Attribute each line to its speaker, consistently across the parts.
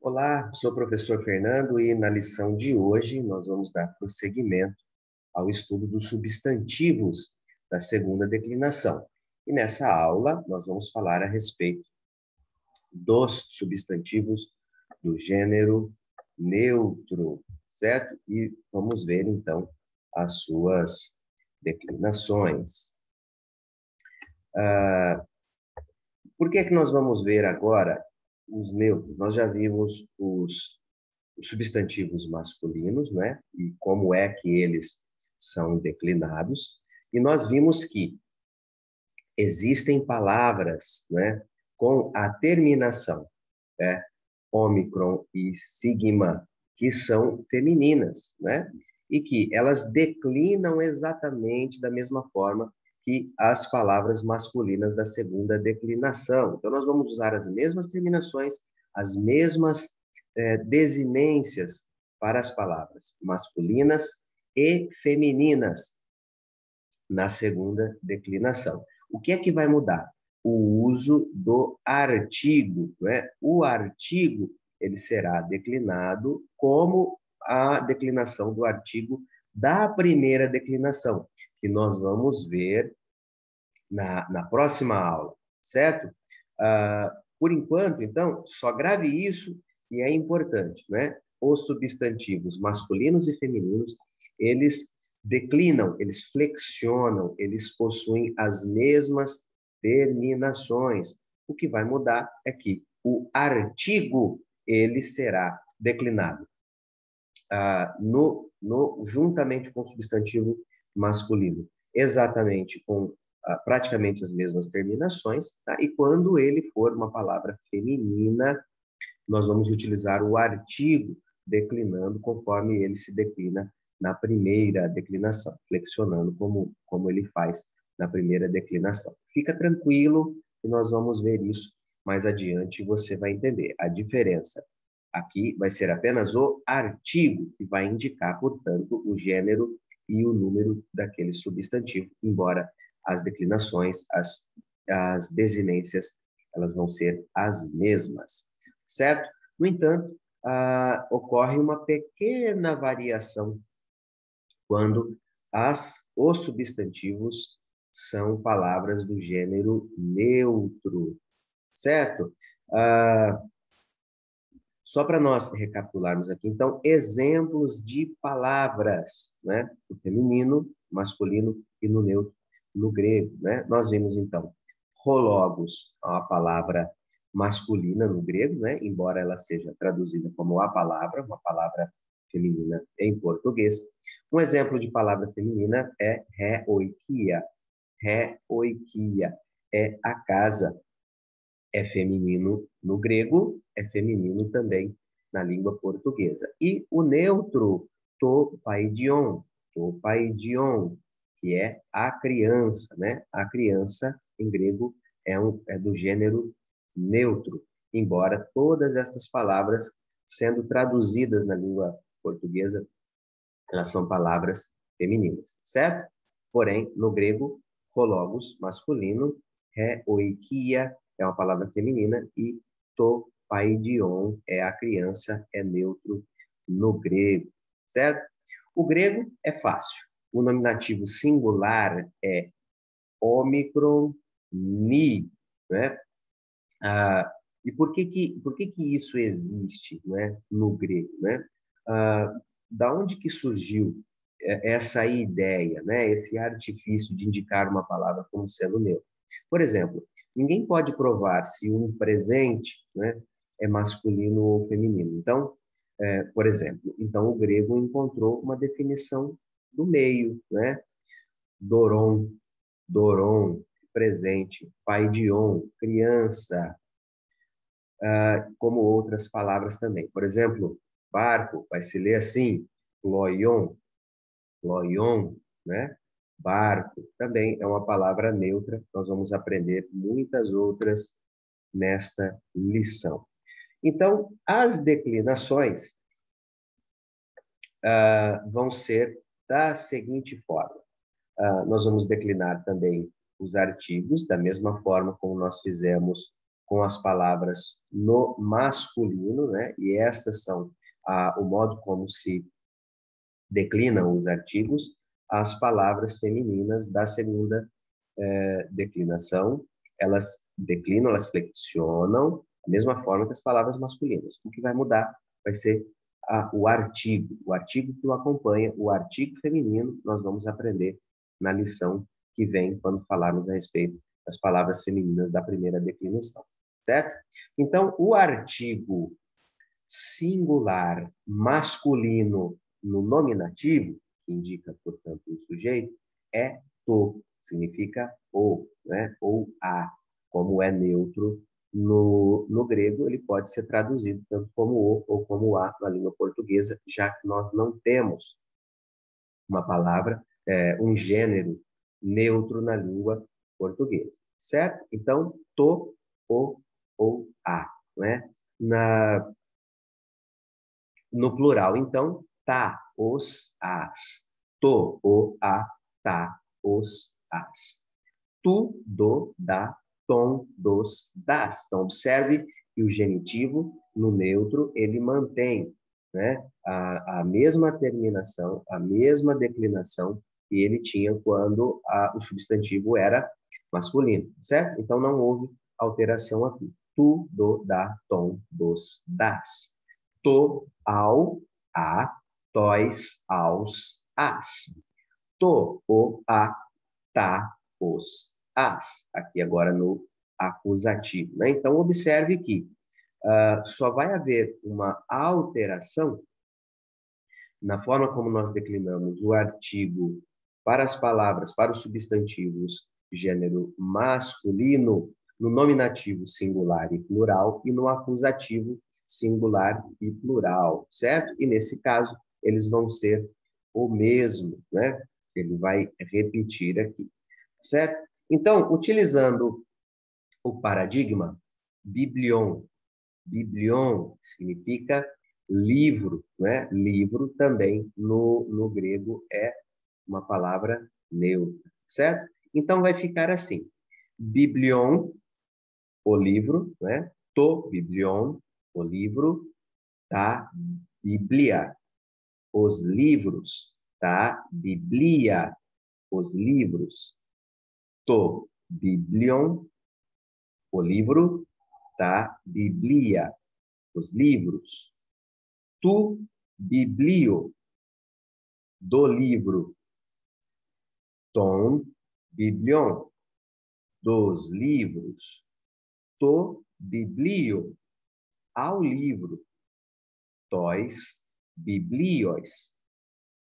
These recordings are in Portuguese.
Speaker 1: Olá, sou o professor Fernando e na lição de hoje nós vamos dar prosseguimento ao estudo dos substantivos da segunda declinação. E nessa aula nós vamos falar a respeito dos substantivos do gênero neutro, certo? E vamos ver então as suas declinações. Por que nós vamos ver agora os neutros? Nós já vimos os substantivos masculinos, né? E como é que eles são declinados. E nós vimos que existem palavras, né, com a terminação, né, ômicron e sigma, que são femininas, né? E que elas declinam exatamente da mesma forma que as palavras masculinas da segunda declinação. Então, nós vamos usar as mesmas terminações, as mesmas desinências para as palavras masculinas e femininas na segunda declinação. O que é que vai mudar? O uso do artigo, né? O artigo, ele será declinado como a declinação do artigo da primeira declinação, que nós vamos ver na próxima aula, certo? Por enquanto, então, só grave isso e é importante, né? Os substantivos masculinos e femininos, eles declinam, eles flexionam, eles possuem as mesmas terminações. O que vai mudar é que o artigo, ele será declinado juntamente com o substantivo masculino, exatamente com praticamente as mesmas terminações, tá? E quando ele for uma palavra feminina, nós vamos utilizar o artigo declinando conforme ele se declina na primeira declinação, flexionando como ele faz na primeira declinação. Fica tranquilo que nós vamos ver isso mais adiante e você vai entender a diferença. Aqui vai ser apenas o artigo que vai indicar, portanto, o gênero e o número daquele substantivo, embora as declinações, as desinências, elas vão ser as mesmas, certo? No entanto, ocorre uma pequena variação quando os substantivos são palavras do gênero neutro, certo? Só para nós recapitularmos aqui, então, exemplos de palavras, né? No feminino, masculino e no neutro, no grego, né? Nós vimos, então, hologos, a palavra masculina no grego, né? Embora ela seja traduzida como a palavra, uma palavra feminina em português. Um exemplo de palavra feminina é ré-oikia. Ré-oikia é a casa. É feminino no grego, é feminino também na língua portuguesa. E o neutro, topaidion, topaidion, que é a criança, né? A criança, em grego, é do gênero neutro, embora todas estas palavras, sendo traduzidas na língua portuguesa, elas são palavras femininas, certo? Porém, no grego, hologos, masculino, oikia é uma palavra feminina e topaidion é a criança, é neutro no grego, certo? O grego é fácil. O nominativo singular é omicron, ni, né? E por que isso existe, né, no grego, né? Da onde que surgiu essa ideia, né, esse artifício de indicar uma palavra como sendo neutro? Por exemplo, ninguém pode provar se um presente, né, é masculino ou feminino. Então, por exemplo, então o grego encontrou uma definição do meio, né? Doron, doron, presente, paidion, criança, como outras palavras também. Por exemplo, barco vai se ler assim, loion, loion, né? Barco também é uma palavra neutra. Nós vamos aprender muitas outras nesta lição. Então, as declinações vão ser da seguinte forma. Nós vamos declinar também os artigos, da mesma forma como nós fizemos com as palavras no masculino, né? E estas são o modo como se declinam os artigos, as palavras femininas da segunda declinação, elas declinam, elas flexionam da mesma forma que as palavras masculinas. O que vai mudar vai ser o artigo que o acompanha, o artigo feminino, nós vamos aprender na lição que vem quando falarmos a respeito das palavras femininas da primeira declinação, certo? Então, o artigo singular masculino no nominativo, que indica, portanto, o sujeito, é to, significa o, né? Ou a. Como é neutro no grego, ele pode ser traduzido tanto como o ou como a na língua portuguesa, já que nós não temos uma palavra, um gênero neutro na língua portuguesa, certo? Então, to, o ou a, né? No plural, então, tá, os, as. To, o, a, tá, os, as. Tu, do, da, tom, dos, das. Então, observe que o genitivo, no neutro, ele mantém, né, a mesma terminação, a mesma declinação que ele tinha quando o substantivo era masculino, certo? Então, não houve alteração aqui. Tu, do, da, tom, dos, das. To, ao, a, tois, aos, as. To, o, a, tá, os, as. Aqui agora no acusativo, né? Então, observe que só vai haver uma alteração na forma como nós declinamos o artigo para as palavras, para os substantivos gênero masculino, no nominativo singular e plural e no acusativo singular e plural, certo? E nesse caso, eles vão ser o mesmo, né? Ele vai repetir aqui, certo? Então, utilizando o paradigma, biblion. Biblion significa livro, né? Livro também no grego é uma palavra neutra, certo? Então vai ficar assim: biblion, o livro, né? To biblion, o livro, tá? Biblia, os livros, tá? Biblia, os livros. To biblion, o livro, tá? Biblia, os livros. Tu biblio, do livro. Tom biblion, dos livros. To biblio, ao livro. Tois biblios,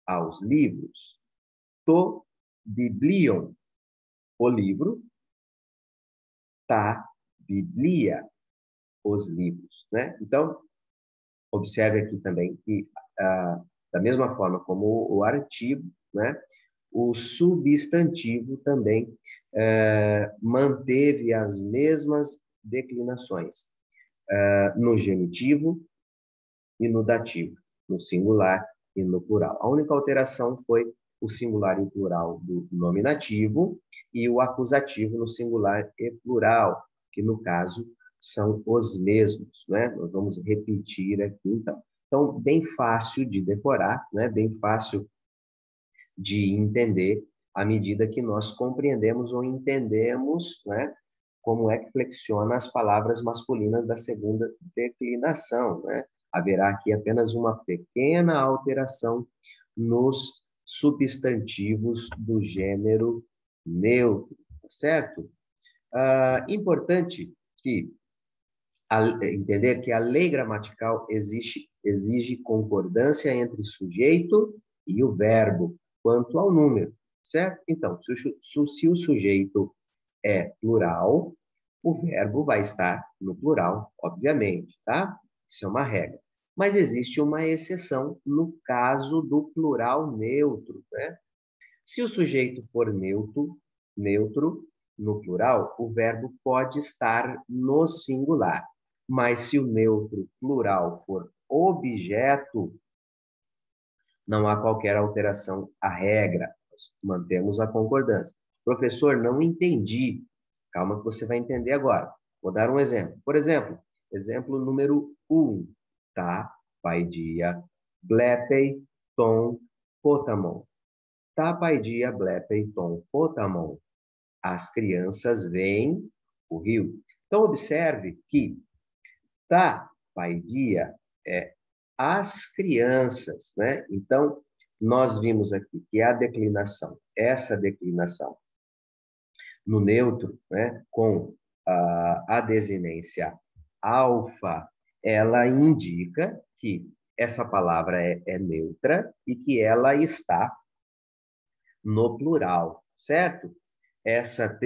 Speaker 1: aos livros. To biblion, o livro. Ta biblia, os livros, né? Então, observe aqui também que, da mesma forma como o artigo, né? O substantivo também manteve as mesmas declinações no genitivo e no dativo, no singular e no plural. A única alteração foi o singular e plural do nominativo e o acusativo no singular e plural, que no caso são os mesmos, né? Nós vamos repetir aqui então. Então, bem fácil de decorar, né? Bem fácil de entender à medida que nós compreendemos ou entendemos, né? Como é que flexiona as palavras masculinas da segunda declinação, né? Haverá aqui apenas uma pequena alteração nos substantivos do gênero neutro, certo? Importante que entender que a lei gramatical exige concordância entre sujeito e o verbo quanto ao número, certo? Então, se o sujeito é plural, o verbo vai estar no plural, obviamente, tá? Isso é uma regra. Mas existe uma exceção no caso do plural neutro, né? Se o sujeito for neutro, no plural, o verbo pode estar no singular. Mas se o neutro plural for objeto, não há qualquer alteração à regra. Nós mantemos a concordância. Professor, não entendi. Calma que você vai entender agora. Vou dar um exemplo. Por exemplo, exemplo número 1. Tá, paidia, blepei, tom, potamon. Tá, paidia, blepei, tom, potamon. As crianças veem o rio. Então, observe que tá, paidia, é as crianças, né? Então, nós vimos aqui que a declinação, essa declinação no neutro, né, com a desinência alfa, ela indica que essa palavra é neutra e que ela está no plural, certo? Essa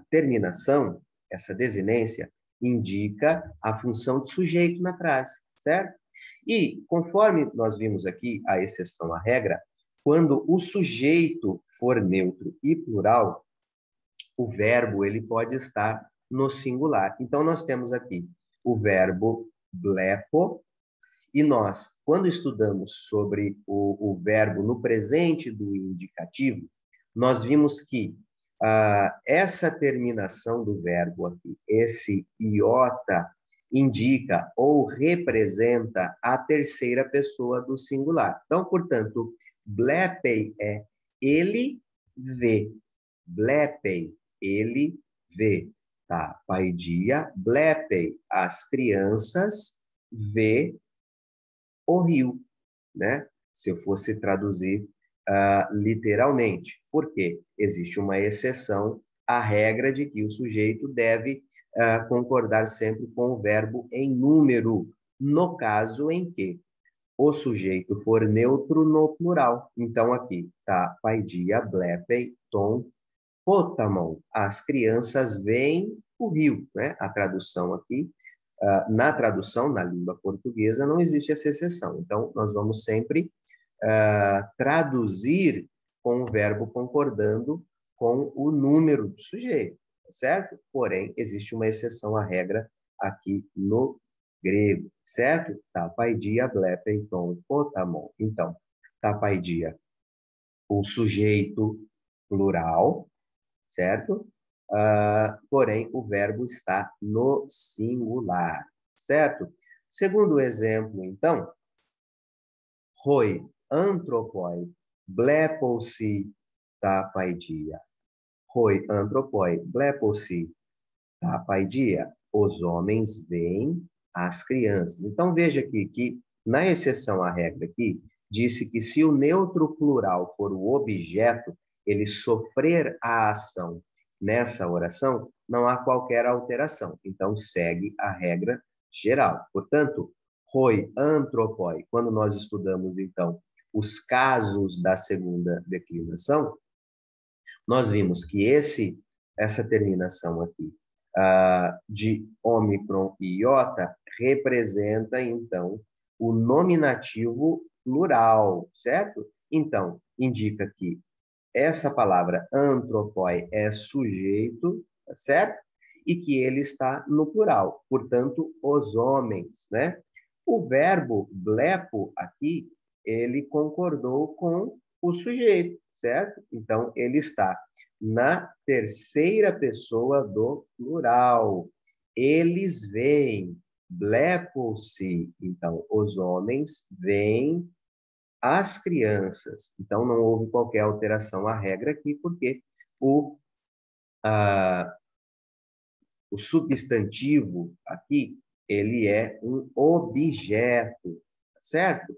Speaker 1: terminação, essa desinência, indica a função de sujeito na frase, certo? E, conforme nós vimos aqui, a exceção à regra, quando o sujeito for neutro e plural, o verbo ele pode estar no singular. Então, nós temos aqui o verbo blepo, e nós, quando estudamos sobre o verbo no presente do indicativo, nós vimos que essa terminação do verbo aqui, esse iota, indica ou representa a terceira pessoa do singular. Então, portanto, blepei é ele vê. Blepei, ele vê. Tá, paidia, blepei, as crianças vê o rio, né? Se eu fosse traduzir literalmente. Por quê? Existe uma exceção à regra de que o sujeito deve concordar sempre com o verbo em número, no caso em que o sujeito for neutro no plural. Então, aqui, tá, paidia, blepei, tom, potamon. As crianças veem o rio, né? A tradução aqui na tradução, na língua portuguesa, não existe essa exceção. Então, nós vamos sempre traduzir com o verbo concordando com o número do sujeito, certo? Porém, existe uma exceção à regra aqui no grego, certo? Tapaidia, blepei, tom, potamon. Então, tapaidia, o sujeito plural, certo? Porém, o verbo está no singular, certo? Segundo exemplo, então, hoi, antropoi, bleposi, tapaidia. Hoi, antropoi, bleposi, tapaidia. Os homens veem as crianças. Então, veja aqui que, na exceção à regra aqui, disse que se o neutro plural for o objeto, ele sofrer a ação nessa oração, não há qualquer alteração. Então, segue a regra geral. Portanto, hoi, antropoi, quando nós estudamos, então, os casos da segunda declinação, nós vimos que essa terminação aqui de ômicron e iota representa, então, o nominativo plural, certo? Então, indica que essa palavra antropoi é sujeito, tá certo? E que ele está no plural, portanto, os homens, né? O verbo blepo aqui, ele concordou com o sujeito, certo? Então, ele está na terceira pessoa do plural. Eles veem, blepo-se. Então, os homens veem as crianças. Então, não houve qualquer alteração à regra aqui, porque o, ah, o substantivo aqui, ele é um objeto, certo?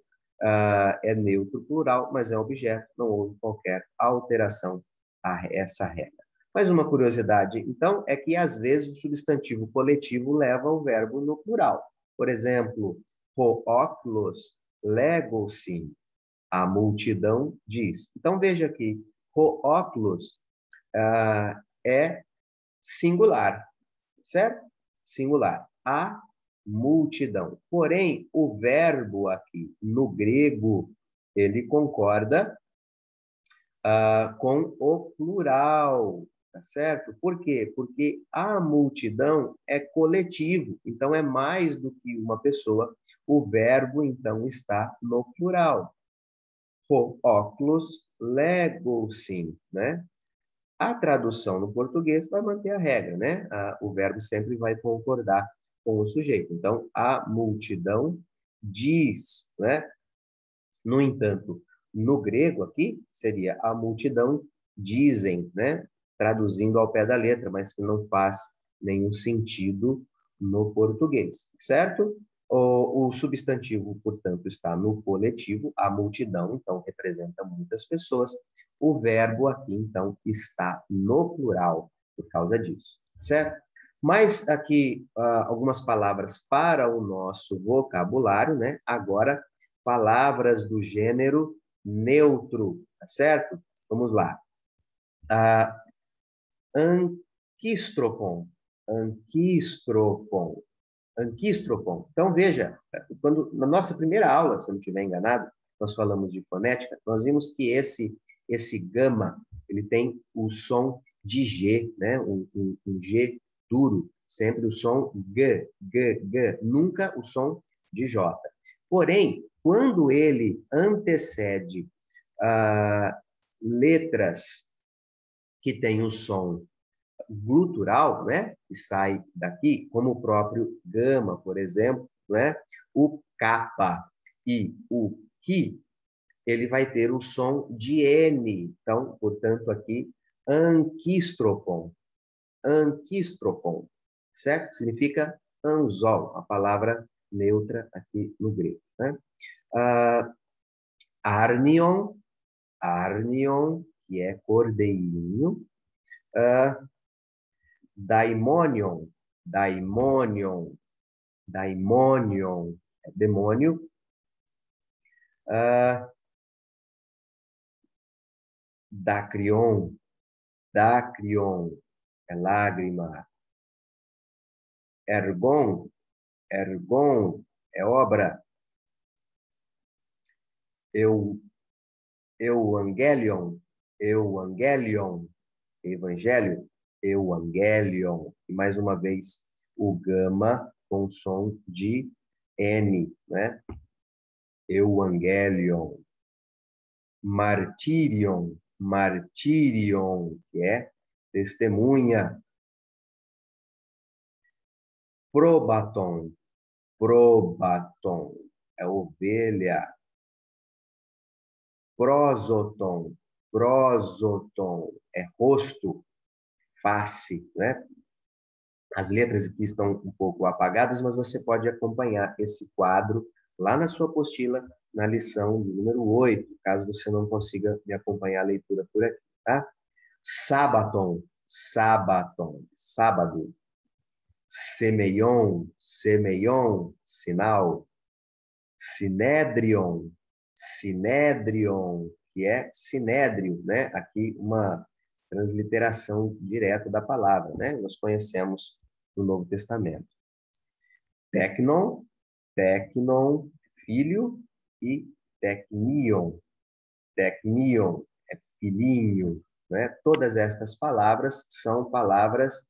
Speaker 1: É neutro plural, mas é objeto, não houve qualquer alteração a essa regra. Mas uma curiosidade, então, é que às vezes o substantivo coletivo leva o verbo no plural. Por exemplo, o óculos legou-se, a multidão diz. Então, veja aqui, o óculos é singular, certo? Singular. A multidão. Porém, o verbo aqui, no grego, ele concorda com o plural, tá certo? Por quê? Porque a multidão é coletivo, então é mais do que uma pessoa. O verbo, então, está no plural. O óculos legou-se, né? A tradução no português vai manter a regra, né? O verbo sempre vai concordar com o sujeito. Então, a multidão diz, né? No entanto, no grego aqui, seria a multidão dizem, né? Traduzindo ao pé da letra, mas que não faz nenhum sentido no português, certo? O substantivo, portanto, está no coletivo, a multidão, então, representa muitas pessoas. O verbo aqui, então, está no plural, por causa disso, certo? Mas aqui, algumas palavras para o nosso vocabulário, né? Agora, palavras do gênero neutro, tá certo? Vamos lá. Anquistropon, anquistropon, anquistropon. Então, veja, na nossa primeira aula, se eu não estiver enganado, nós falamos de fonética, nós vimos que esse gama, ele tem o som de G, né? Um G duro, sempre o som G, G, G, nunca o som de J. Porém, quando ele antecede letras que têm o som glutural, né? Que sai daqui, como o próprio gama, por exemplo, né? O kappa e o ki, ele vai ter o som de N. Então, portanto, aqui, anquistropon. Anquistropon, certo? Significa anzol, a palavra neutra aqui no grego, né? Arnion, arnion, que é cordeirinho. Daimonion, daimonion, daimonion, é demônio. Dacrion, dacrion, é lágrima. Ergon, ergon, é obra. Euangelion, euangelion, evangelho, euangelion. E mais uma vez, o gama com som de N, né? Euangelion. Martirion, martirion, que é testemunha. Probaton, probaton, é ovelha. Prosoton, prosoton, é rosto, face, né? As letras aqui estão um pouco apagadas, mas você pode acompanhar esse quadro lá na sua apostila, na lição número 8, caso você não consiga me acompanhar a leitura por aqui, tá? Sabaton, sabaton, sábado. Semeion, semeion, sinal. Sinédrion, sinédrion, que é sinédrio, né? Aqui uma transliteração direta da palavra, né? Nós conhecemos no Novo Testamento. Tecnon, tecnon, filho, e tecnion, tecnion, é filhinho, né? Todas estas palavras são palavras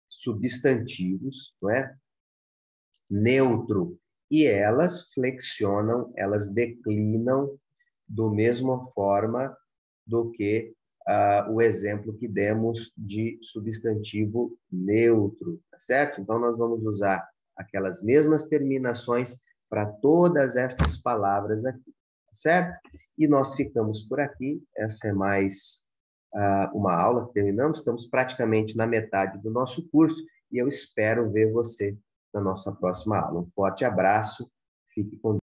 Speaker 1: substantivos, não é? Neutro, e elas flexionam, elas declinam do mesma forma do que o exemplo que demos de substantivo neutro, tá certo? Então, nós vamos usar aquelas mesmas terminações para todas estas palavras aqui, tá certo? E nós ficamos por aqui. Essa é mais uma aula que terminamos. Estamos praticamente na metade do nosso curso e eu espero ver você na nossa próxima aula. Um forte abraço, fique com Deus.